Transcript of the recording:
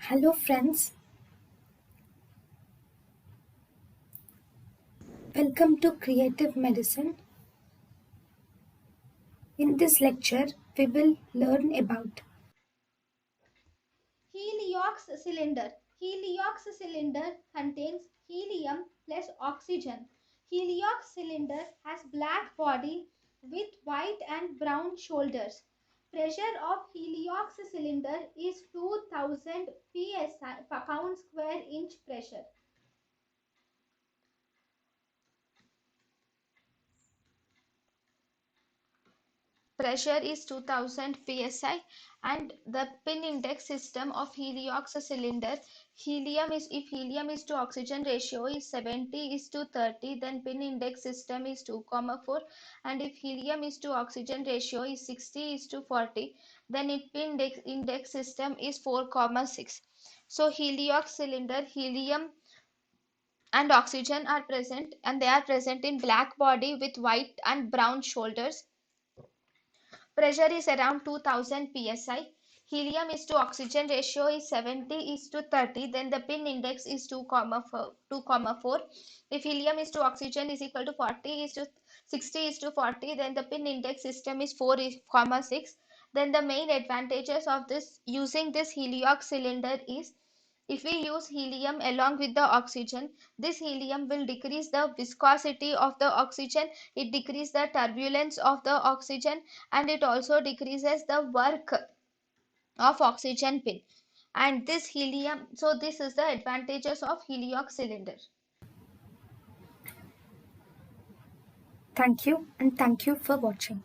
Hello friends, welcome to Creative Medicine. In this lecture, we will learn about Heliox cylinder. Heliox cylinder contains helium plus oxygen. Heliox cylinder has black body with white and brown shoulders. Pressure of Heliox cylinder is 2000 psi pound square inch pressure. Pressure is 2000 psi, and the pin index system of Heliox cylinder, if helium is to oxygen ratio is 70 is to 30, then pin index system is 2,4, and if helium is to oxygen ratio is 60 is to 40, then it pin index system is 4,6. So Heliox cylinder, helium and oxygen are present, and they are present in black body with white and brown shoulders. Pressure is around 2000 psi. Helium is to oxygen ratio is 70 is to 30. Then the pin index is 2,4. If helium is to oxygen is equal to 40 is to 60 is to 40, then the pin index system is 4,6. Then the main advantages of this using this Heliox cylinder is, if we use helium along with the oxygen, this helium will decrease the viscosity of the oxygen, it decreases the turbulence of the oxygen, and it also decreases the work of oxygen pin. And this helium, so this is the advantages of Heliox cylinder. thank you and thank you for watching.